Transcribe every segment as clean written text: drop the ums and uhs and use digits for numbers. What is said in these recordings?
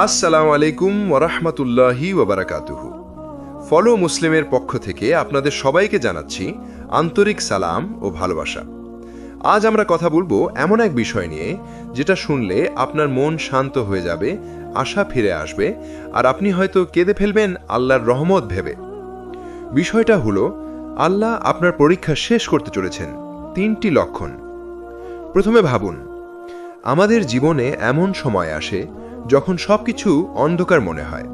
আসসালামু আলাইকুম ওয়া রাহমাতুল্লাহি ওয়া বারাকাতুহু। ফলো মুসলিমের পক্ষ থেকে আপনাদের সবাইকে জানাচ্ছি আন্তরিক সালাম ও ভালোবাসা। আজ আমরা কথা বলবো এমন এক বিষয় নিয়ে যেটা শুনলে আপনার মন শান্ত হয়ে যাবে, আশা ফিরে আসবে, আর আপনি হয়তো কেঁদে ফেলবেন আল্লাহর রহমত ভেবে। বিষয়টা হলো, আল্লাহ আপনার পরীক্ষা শেষ করতে চলেছেন। 3টি লক্ষণ। প্রথমে ভাবুন, আমাদের জীবনে এমন সময় আসে যখন সবকিছু অন্ধকার মনে হয়।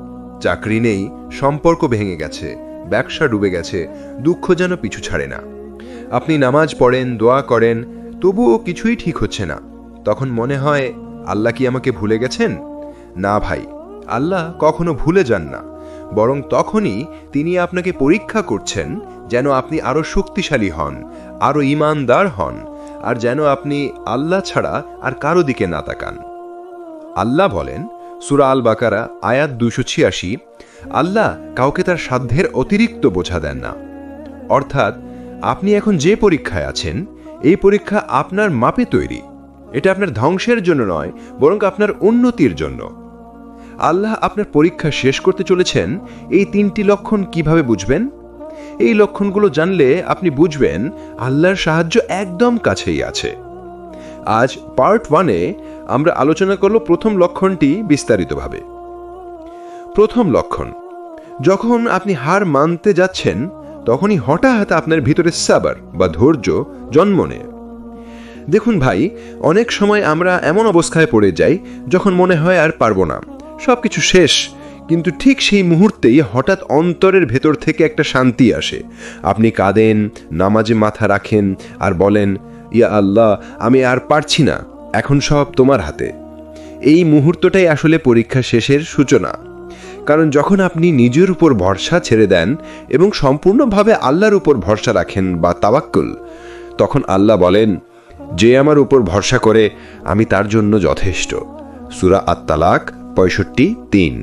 চাকরি নেই, সম্পর্ক ভেঙে গেছে, ব্যবসা ডুবে গেছে, দুঃখ যেন পিছু ছাড়ে না। আপনি নামাজ পড়েন, দোয়া করেন, তবুও কিছুই ঠিক হচ্ছে না। তখন মনে হয়, আল্লাহ কি আমাকে ভুলে গেছেন? না ভাই, আল্লাহ কখনো ভুলে যান না, বরং তখনই তিনি আপনাকে পরীক্ষা করছেন যেন আপনি আরো শক্তিশালী হন, আরো ঈমানদার হন, আর যেন আপনি আল্লাহ ছাড়া আর কারো দিকে না তাকান। আল্লাহ বলেন সূরা আল বাকারা আয়াত 286, আল্লাহ কাউকে তার সাধ্যের অতিরিক্ত বোঝা দেন না। অর্থাৎ আপনি এখন যে পরীক্ষায় আছেন, এই পরীক্ষা আপনার মাপে তৈরি। এটা আপনার ধ্বংসের জন্য নয়, বরং আপনার উন্নতির জন্য। আল্লাহ আপনার পরীক্ষা শেষ করতে চলেছেন। এই 3টি লক্ষণ কিভাবে বুঝবেন? এই লক্ষণগুলো জানলে আপনি বুঝবেন আল্লাহর সাহায্য একদম কাছেই আছে। আজ পার্ট 1-এ আমরা আলোচনা করব প্রথম লক্ষণটি বিস্তারিতভাবে। প্রথম লক্ষণ, যখন আপনি হার মানতে যাচ্ছেন, তখনই হঠাৎ আপনার ভিতরে সাবর বা ধৈর্য জন্ম নেয়। দেখুন ভাই, অনেক সময় আমরা এমন অবস্থায় পড়ে যাই যখন মনে হয় আর পারবো না, সবকিছু শেষ। কিন্তু ঠিক সেই মুহূর্তেই হঠাৎ অন্তরের ভেতর থেকে একটা শান্তি আসে। আপনি কাঁদেন, নামাজে মাথা রাখেন আর বলেন, ইয়া আল্লাহ, আমি আর পারছি না, এখন সব তোমার হাতে। এই মুহূর্তটাই আসলে পরীক্ষা শেষের সূচনা। কারণ যখন আপনি নিজের উপর ভরসা ছেড়ে দেন এবং সম্পূর্ণভাবে আল্লাহর উপর ভরসা রাখেন বা তাওয়াক্কুল, তখন আল্লাহ বলেন, যে আমার উপর ভরসা করে আমি তার জন্য যথেষ্ট। সূরা আত-তালাক 65:3।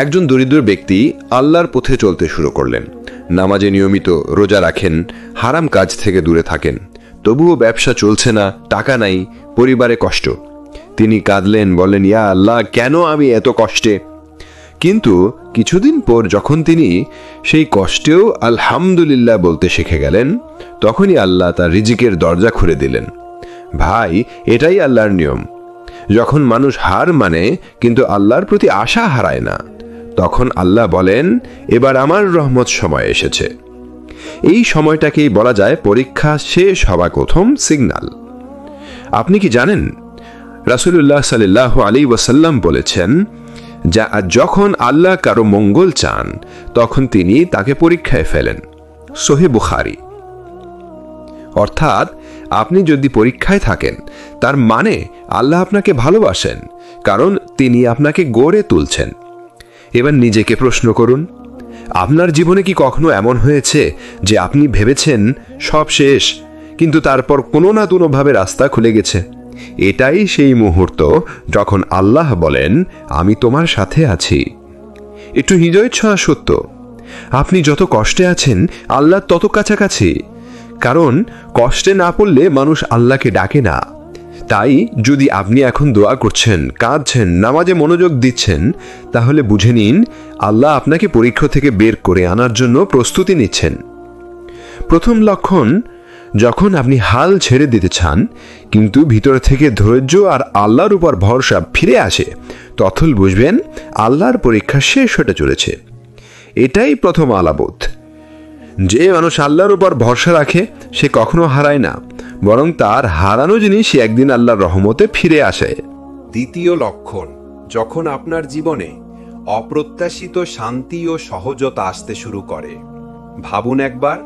একজন দরিদ্র ব্যক্তি আল্লাহর পথে চলতে শুরু করলেন, নামাজে নিয়মিত, রোজা রাখেন, হারাম কাজ থেকে দূরে থাকেন, তবুও ব্যবসা চলছে না, টাকা নাই, পরিবারে কষ্ট। তিনি কাঁদলেন, বললেন, ইয়া আল্লাহ, কেন আমি এত কষ্টে? কিন্তু কিছুদিন পর যখন তিনি সেই কষ্টেও আলহামদুলিল্লাহ বলতে শিখে গেলেন, তখনই আল্লাহ তার রিজিকের দরজা খুলে দিলেন। ভাই, এটাই আল্লাহর নিয়ম। যখন মানুষ হার মানে কিন্তু আল্লাহর প্রতি আশা হারায় না, তখন আল্লাহ বলেন, এবার আমার রহমত সময় এসেছে। এই সময়টাকেই বলা যায় পরীক্ষা শেষ হওয়া প্রথম সিগন্যাল। আপনি কি জানেন, রাসূলুল্লাহ সাল্লাল্লাহু আলাইহি ওয়াসাল্লাম বলেছেন, যখন আল্লাহ কারো মঙ্গল চান, তখন তিনি তাকে পরীক্ষায় ফেলেন। সহিহ বুখারী। অর্থাৎ আপনি যদি পরীক্ষায় থাকেন, তার মানে আল্লাহ আপনাকে ভালোবাসেন, কারণ তিনি আপনাকে গড়ে তুলছেন। এবার নিজেকে প্রশ্ন করুন, আপনার জীবনে কি কখনো এমন হয়েছে যে আপনি ভেবেছেন সব শেষ, কিন্তু তারপর কোনো না কোনোভাবে রাস্তা খুলে গেছে? এটাই সেই মুহূর্ত যখন আল্লাহ বলেন, আমি তোমার সাথে আছি। একটু হৃদয় ছোঁয়া সত্য, আপনি যত কষ্টে আছেন, আল্লাহ তত কাছাকাছি। কারণ কষ্টে না পড়লে মানুষ আল্লাহকে ডাকে না। তাই যদি আপনি এখন দোয়া করছেন, কাঁদছেন, নামাজে মনোযোগ দিচ্ছেন, তাহলে বুঝে নিন আল্লাহ আপনাকে পরীক্ষা থেকে বের করে আনার জন্য প্রস্তুতি নিচ্ছেন। প্রথম লক্ষণ, যখন আপনি হাল ছেড়ে দিতে চান কিন্তু ভিতর থেকে ধৈর্য আর আল্লাহর উপর ভরসা ফিরে আসে, তখন বুঝবেন আল্লাহর পরীক্ষা শেষ হতে চলেছে। এটাই প্রথম আলামত। যে মানুষ আল্লাহর উপর ভরসা রাখে, সে কখনো হারায় না, বরং তার হারানো জিনিস একদিন আল্লাহর রহমতে ফিরে আসে। দ্বিতীয় লক্ষণ, যখন আপনার জীবনে অপ্রত্যাশিত শান্তি ও সহজতা আসতে শুরু করে। ভাবুন একবার,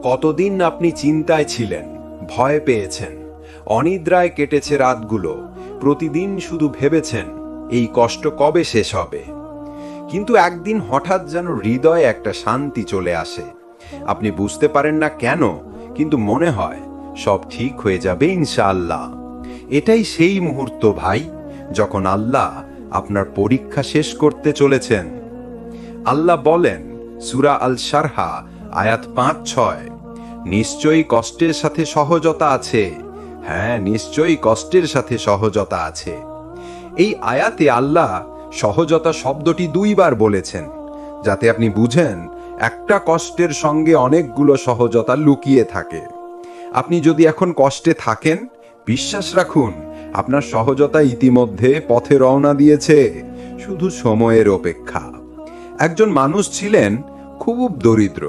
কতদিন আপনি চিন্তায় ছিলেন, ভয় পেয়েছেন, অনিদ্রায় কেটেছে রাতগুলো, প্রতিদিন শুধু ভেবেছেন এই কষ্ট কবে শেষ হবে। কিন্তু একদিন হঠাৎ যেন হৃদয়ে একটা শান্তি চলে আসে। আপনি বুঝতে পারেন না কেন, কিন্তু মনে হয় সব ঠিক হয়ে যাবে ইনশাআল্লাহ। এটাই সেই মুহূর্ত ভাই, যখন আল্লাহ আপনার পরীক্ষা শেষ করতে চলেছেন। আল্লাহ বলেন সূরা আল শারহা আয়াত 5-6, নিশ্চয়ই কষ্টের সাথে সহজতা আছে। হ্যাঁ, নিশ্চয়ই কষ্টের সাথে সহজতা আছে। এই আয়াতে আল্লাহ সহজতা শব্দটি 2 বার বলেছেন, যাতে আপনি বুঝেন একটা কষ্টের সঙ্গে অনেকগুলো সহজতা লুকিয়ে থাকে। আপনি যদি এখন কষ্টে থাকেন, বিশ্বাস রাখুন আপনার সহজতা ইতিমধ্যে পথে রওনা দিয়েছে, শুধু সময়ের অপেক্ষা। একজন মানুষ ছিলেন খুব দরিদ্র,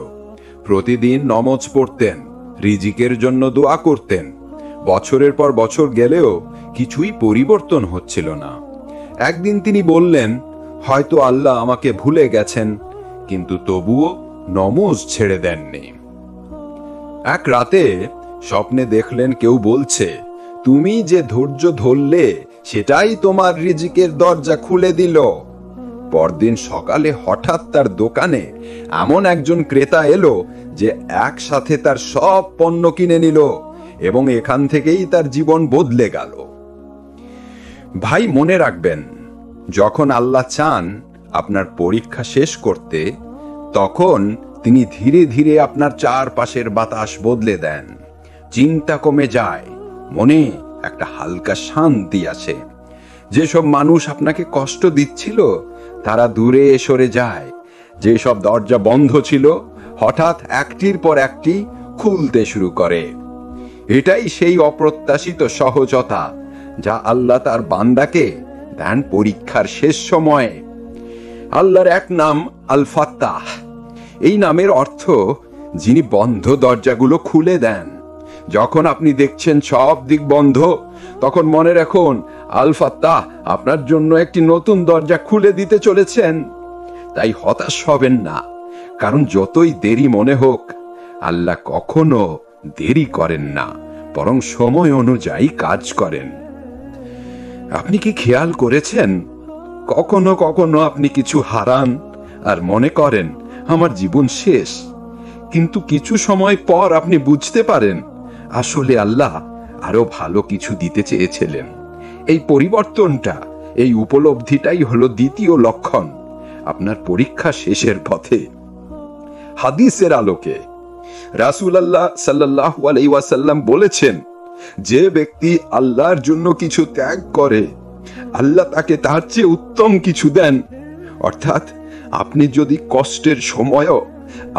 প্রতিদিন নমাজ পড়তেন, রিজিকের জন্য দোয়া করতেন। বছরের পর বছর গেলেও কিছুই পরিবর্তন হচ্ছিল না। একদিন তিনি বললেন, হয়তো আল্লাহ আমাকে ভুলে গেছেন, কিন্তু তবুও নমাজ ছেড়ে দেননি। এক রাতে স্বপ্নে দেখলেন কেউ বলছে, তুমি যে ধৈর্য ধরলে সেটাই তোমার রিজিকের দরজা খুলে দিল। পরদিন সকালে হঠাৎ তার দোকানে এমন একজন ক্রেতা এলো যে একসাথে তার সব পণ্য কিনে নিল, এবং এখান থেকেই তার জীবন বদলে গেল। ভাই, মনে রাখবেন, যখন আল্লাহ চান আপনার পরীক্ষা শেষ করতে, তখন তিনি ধীরে ধীরে আপনার চারপাশের বাতাস বদলে দেন। চিন্তা কমে যায়, মনে একটা হালকা শান্তি আসে। যেসব মানুষ আপনাকে কষ্ট দিচ্ছিল তারা দূরে সরে যায়। যেসব দরজা বন্ধ ছিল হঠাৎ একটির পর একটি খুলতে শুরু করে। এটাই সেই অপ্রত্যাশিত সহজতা যা আল্লাহ তার বান্দাকে দেন পরীক্ষার শেষ সময়ে। আল্লাহর এক নাম আল ফাত্তাহ। এই নামের অর্থ যিনি বন্ধ দরজাগুলো খুলে দেন। যখন আপনি দেখছেন সব দিক বন্ধ, তখন মনে রাখুন আল ফাত্তাহ আপনার জন্য একটি নতুন দরজা খুলে দিতে চলেছেন। তাই হতাশ হবেন না, কারণ যতই দেরি মনে হোক, আল্লাহ কখনো দেরি করেন না, বরং সময় অনুযায়ী কাজ করেন। আপনি কি খেয়াল করেছেন, কখনো কখনো আপনি কিছু হারান আর মনে করেন আমার জীবন শেষ, কিন্তু কিছু সময় পর আপনি বুঝতে পারেন আসলে আল্লাহ আরো ভালো কিছু দিতে চেয়েছিলেন। এই পরিবর্তনটা, এই উপলব্ধিটাই হলো দ্বিতীয় লক্ষণ আপনার পরীক্ষা শেষের পথে। হাদিসের আলোকে রাসূলুল্লাহ সাল্লাল্লাহু আলাইহি ওয়াসাল্লাম বলেছেন, যে ব্যক্তি আল্লাহর জন্য কিছু ত্যাগ করে, আল্লাহ তাকে তার চেয়ে উত্তম কিছু দেন। অর্থাৎ আপনি যদি কষ্টের সময়ও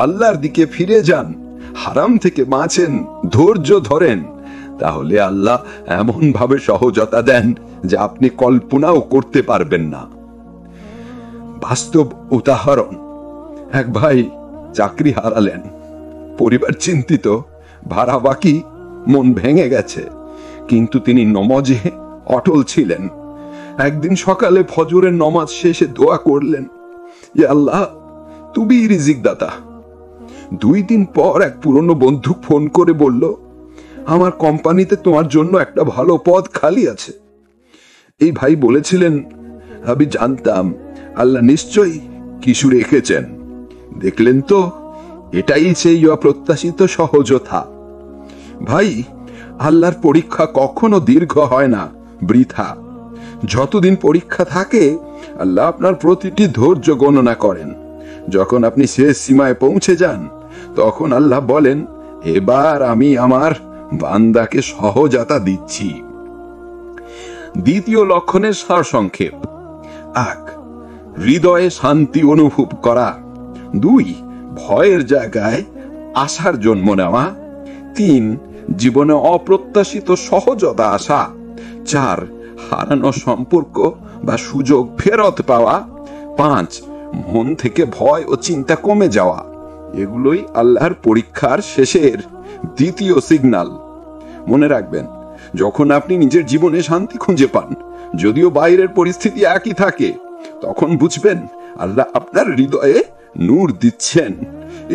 আল্লাহর দিকে ফিরে যান, হারাম থেকে বাঁচেন, ধৈর্য ধরেন, তাহলে আল্লাহ এমন ভাবে সহজতা দেন যা আপনি কল্পনাও করতে পারবেন না। বাস্তব উদাহরণ, এক ভাই চাকরি হারালেন, পরিবার চিন্তিত, ভাড়া বাকি, মন ভেঙে গেছে, কিন্তু তিনি নমাজে অটল ছিলেন। একদিন সকালে ফজরের নমাজ শেষে দোয়া করলেন, ইয়া আল্লাহ, তুমি রিজিক দাতা। 2 দিন পর এক পুরনো বন্ধু ফোন করে বলল, আমার কোম্পানিতে তোমার জন্য একটা ভালো পদ খালি আছে। এই ভাই বলেছিলেন, আমি জানতাম আল্লাহ নিশ্চয়ই কিছু রেখেছেন। দেখলেন তো, এটাই সেই অপ্রত্যাশিত সহজতা। ভাই, আল্লাহর পরীক্ষা কখনো দীর্ঘ হয় না, বৃথা। যতদিন পরীক্ষা থাকে, আল্লাহ আপনার প্রতিটি ধৈর্য গণনা করেন। যখন আপনি শেষ সীমায় পৌঁছে যান, তখন আল্লাহ বলেন, এবার আমি আমার বান্দাকে সহজতা দিচ্ছি। দ্বিতীয় লক্ষণের সারসংক্ষেপ: 1. হৃদয়ে শান্তি অনুভব করা। 2. ভয়ের জায়গায় আশার জন্ম নেওয়া। 3. জীবনে অপ্রত্যাশিত সহজতা আসা। 4. হারানো সম্পর্ক বা সুযোগ ফেরত পাওয়া। 5. মন থেকে ভয় ও চিন্তা কমে যাওয়া। এগুলোই আল্লাহর পরীক্ষার শেষের দ্বিতীয় সিগন্যাল। মনে রাখবেন, যখন আপনি নিজের জীবনে শান্তি খুঁজে পান, যদিও বাইরের পরিস্থিতি একই থাকে, তখন বুঝবেন আল্লাহ আপনার হৃদয়ে নূর দিচ্ছেন।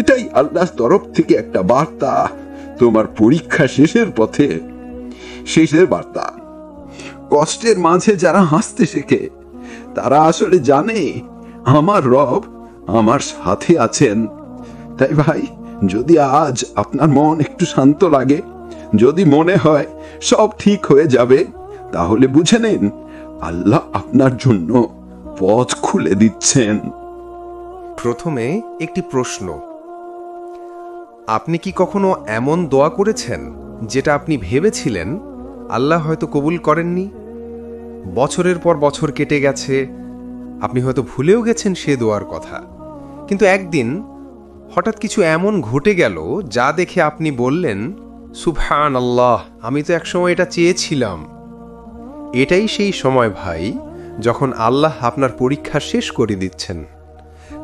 এটাই আল্লাহর তরফ থেকে একটা বার্তা, তোমার পরীক্ষা শেষের পথে। শেষের বার্তা: কষ্টের মাঝে যারা হাসতে শেখে, তারা আসলে জানে আমার রব আমার সাথে আছেন। তাই ভাই, যদি আজ আপনার মন একটু শান্ত লাগে, যদি মনে হয় সব ঠিক হয়ে যাবে, তাহলে বুঝে নিন আল্লাহ আপনার জন্য পথ খুলে দিচ্ছেন। প্রথমে একটি প্রশ্ন: আপনি কি কখনো এমন দোয়া করেছেন যেটা আপনি ভেবেছিলেন আল্লাহ হয়তো কবুল করেননি? বছরের পর বছর কেটে গেছে, আপনি হয়তো ভুলেও গেছেন সে দোয়ার কথা, কিন্তু একদিন হঠাৎ কিছু এমন ঘটে গেল যা দেখে আপনি বললেন, সুবহান আল্লাহ, আমি তো একসময় এটা চেয়েছিলাম। এটাই সেই সময় ভাই, যখন আল্লাহ আপনার পরীক্ষা শেষ করে দিচ্ছেন।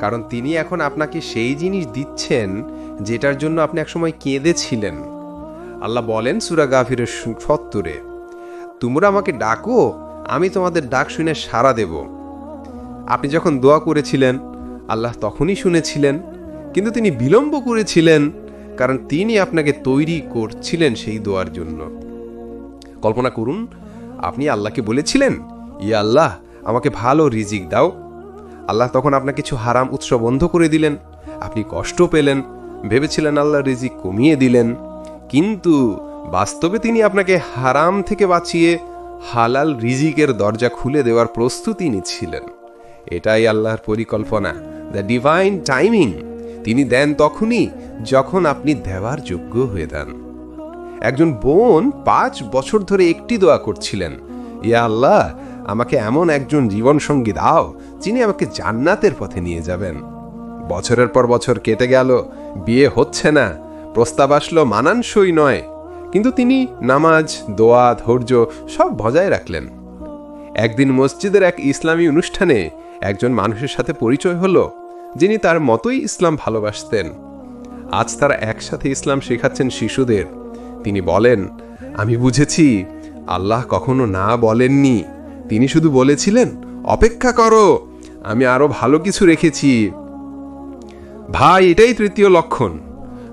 কারণ তিনি এখন আপনাকে সেই জিনিস দিচ্ছেন যেটার জন্য আপনি একসময় কেঁদেছিলেন। আল্লাহ বলেন সূরা গাফিরের 70-এ, তোমরা আমাকে ডাকো, আমি তোমাদের ডাক শুনে সাড়া দেব। আপনি যখন দোয়া করেছিলেন আল্লাহ তখনই শুনেছিলেন, কিন্তু তিনি বিলম্ব করেছিলেন কারণ তিনি আপনাকে তৈরি করছিলেন সেই দোয়ার জন্য। কল্পনা করুন, আপনি আল্লাহকে বলেছিলেন, ইয়া আল্লাহ, আমাকে ভালো রিজিক দাও। আল্লাহ তখন আপনাকে কিছু হারাম উৎস বন্ধ করে দিলেন, আপনি কষ্ট পেলেন, ভেবেছিলেন আল্লাহ রিজিক কমিয়ে দিলেন, কিন্তু বাস্তবে তিনি আপনাকে হারাম থেকে বাঁচিয়ে হালাল রিজিকের দরজা খুলে দেওয়ার প্রস্তুতি নিচ্ছিলেন। এটাই আল্লাহর পরিকল্পনা, দ্য ডিভাইন টাইমিং। তিনি দেন তখনই যখন আপনি দেওয়ার যোগ্য হয়ে যান। একজন বোন 5 বছর ধরে একটি দোয়া করছিলেন, ইয়া আল্লাহ, আমাকে এমন একজন জীবনসঙ্গী দাও যিনি আমাকে জান্নাতের পথে নিয়ে যাবেন। বছরের পর বছর কেটে গেল, বিয়ে হচ্ছে না, প্রস্তাব আসলো মানানসই নয়, কিন্তু তিনি নামাজ, দোয়া, ধৈর্য সব বজায় রাখলেন। একদিন মসজিদের এক ইসলামী অনুষ্ঠানে একজন মানুষের সাথে পরিচয় হলো যিনি তার মতোই ইসলাম ভালোবাসতেন। আজ তারা একসাথে ইসলাম শেখাচ্ছেন শিশুদের। তিনি বলেন, আমি বুঝেছি আল্লাহ কখনো না বলেননি, তিনি শুধু বলেছিলেন অপেক্ষা করো, আমি আরো ভালো কিছু রেখেছি। ভাই, এটাই তৃতীয় লক্ষণ।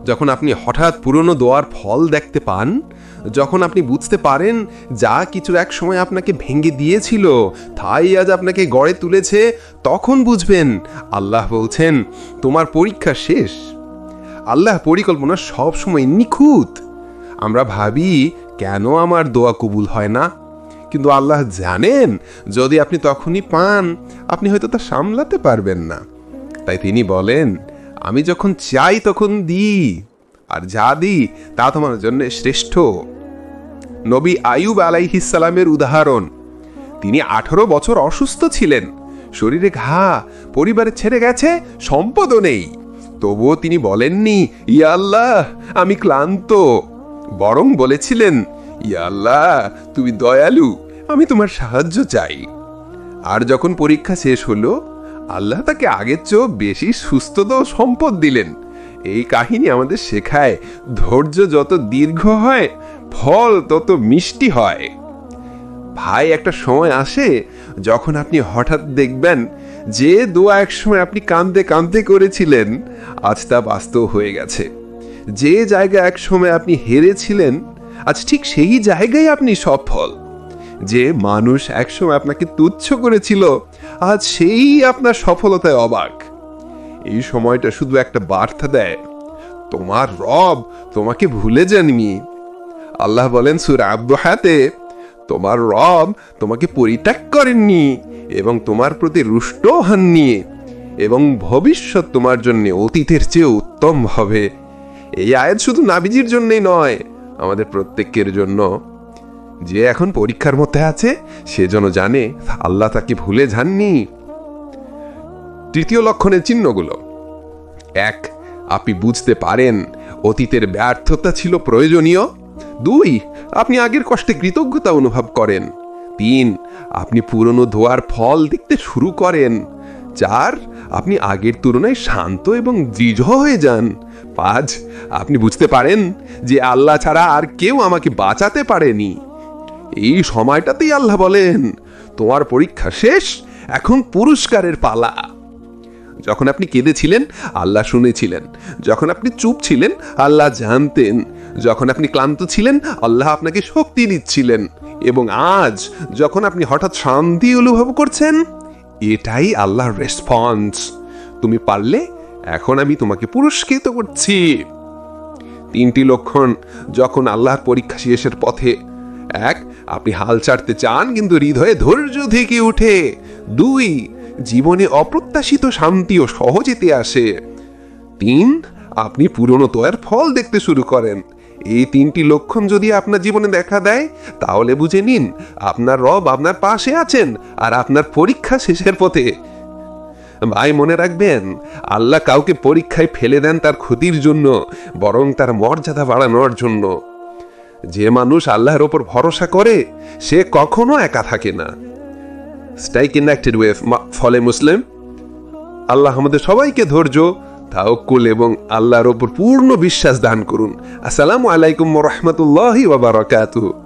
যখন আপনি হঠাৎ পুরনো দোয়ার ফল দেখতে পান, যখন আপনি বুঝতে পারেন যা কিছু এক সময় আপনাকে ভেঙে দিয়েছিল তাই আজ আপনাকে গড়ে তুলেছে, তখন বুঝবেন আল্লাহ বলছেন তোমার পরীক্ষা শেষ। আল্লাহ পরিকল্পনা সবসময় নিখুঁত। আমরা ভাবি কেন আমার দোয়া কবুল হয় না, কিন্তু আল্লাহ জানেন যদি আপনি তখনই পান আপনি হয়তো তা সামলাতে পারবেন না। তাই তিনি বলেন, আমি যখন চাই তখন দিই, আর যা দিই তা তোমার জন্য শ্রেষ্ঠ। নবী আইয়ুব আলাইহিস সালামের উদাহরণ, তিনি 18 বছর অসুস্থ ছিলেন, শরীরে ঘা, পরিবারে ছেড়ে গেছে, সম্পদও নেই। তবুও তিনি বলেননি ইয়া আল্লাহ আমি ক্লান্ত, বরং বলেছিলেন ইয়া আল্লাহ তুমি দয়ালু, আমি তোমার সাহায্য চাই। আর যখন পরীক্ষা শেষ হলো আল্লাহ তাকে আগের চেয়েও বেশি সুস্থতা ও সম্পদ দিলেন। এই কাহিনী আমাদের শেখায় ধৈর্য যত দীর্ঘ হয় ফল তত মিষ্টি হয়। ভাই, একটা সময় আসে যখন আপনি হঠাৎ দেখবেন যে দোয়া একসময় আপনি কাঁদতে কাঁদতে করেছিলেন আজ তা বাস্তব হয়ে গেছে। যে জায়গায় একসময় আপনি হেরেছিলেন আজ ঠিক সেই জায়গায় আপনি সফল। যে মানুষ একসময় আপনাকে তুচ্ছ করেছিল আজ সেই আপনার সফলতায় অবাক। এই সময়টা শুধু একটা বার্তা দেয়, তোমার রব তোমাকে ভুলে যাননি। আল্লাহ বলেন সূরা আদ-দুহাতে, তোমার রব তোমাকে পরিত্যাগ করেননি এবং তোমার প্রতি রুষ্ট হননি, এবং ভবিষ্যৎ তোমার জন্য অতীতের চেয়ে উত্তম হবে। এই আয়াত শুধু নাবিজির জন্যই নয়, আমাদের প্রত্যেকের জন্য। যে এখন পরীক্ষার মধ্যে আছে সে যেন জানে আল্লাহ তাকে ভুলে যাননি। তৃতীয় লক্ষণের চিহ্নগুলো: 1. আপনি বুঝতে পারেন অতীতের ব্যর্থতা ছিল প্রয়োজনীয়। 2. আপনি আগের কষ্টে কৃতজ্ঞতা অনুভব করেন। 3. আপনি পুরনো দোয়ার ফল দেখতে শুরু করেন। 4. আপনি আগের তুলনায় শান্ত এবং দৃঢ় হয়ে যান। 5. আপনি বুঝতে পারেন যে আল্লাহ ছাড়া আর কেউ আমাকে বাঁচাতে পারেনি। এই সময়টাতেই আল্লাহ বলেন, তোমার পরীক্ষা শেষ, এখন পুরস্কারের পালা। যখন আপনি কেঁদেছিলেন আল্লাহ শুনেছিলেন, যখন আপনি চুপ ছিলেন আল্লাহ জানতেন, যখন আপনি ক্লান্ত ছিলেন আল্লাহ আপনাকে শক্তি দিচ্ছিলেন, এবং আজ যখন আপনি হঠাৎ শান্তি অনুভব করছেন এটাই আল্লাহর রেসপন্স। তুমি পারলে, এখন আমি তোমাকে পুরস্কৃত করছি। 3টি লক্ষণ যখন আল্লাহর পরীক্ষা শেষের পথে: 1. আপনি হাল ছাড়তে চান কিন্তু হৃদয়ে ধৈর্য থেকে উঠে। 2. জীবনে অপ্রত্যাশিত শান্তি ও সহজেতে আসে। 3. আপনি পুরনো দোয়ার ফল দেখতে শুরু করেন। এই 3টি লক্ষণ যদি আপনার জীবনে দেখা দেয় তাহলে বুঝে নিন আপনার রব আপনার পাশে আছেন আর আপনার পরীক্ষা শেষের পথে। ভাই মনে রাখবেন, আল্লাহ কাউকে পরীক্ষায় ফেলে দেন তার ক্ষতির জন্য, বরং তার মর্যাদা বাড়ানোর জন্য। যে মানুষ আল্লাহর ওপর ভরসা করে সে কখনো একা থাকে না। স্টে কানেক্টেড উইথ ফলে মুসলিম। আল্লাহ আমাদের সবাইকে ধৈর্য, তাওয়াক্কুল এবং আল্লাহর ওপর পূর্ণ বিশ্বাস দান করুন। আসসালামু আলাইকুম ওয়া রাহমাতুল্লাহি ওয়া বারাকাতুহু।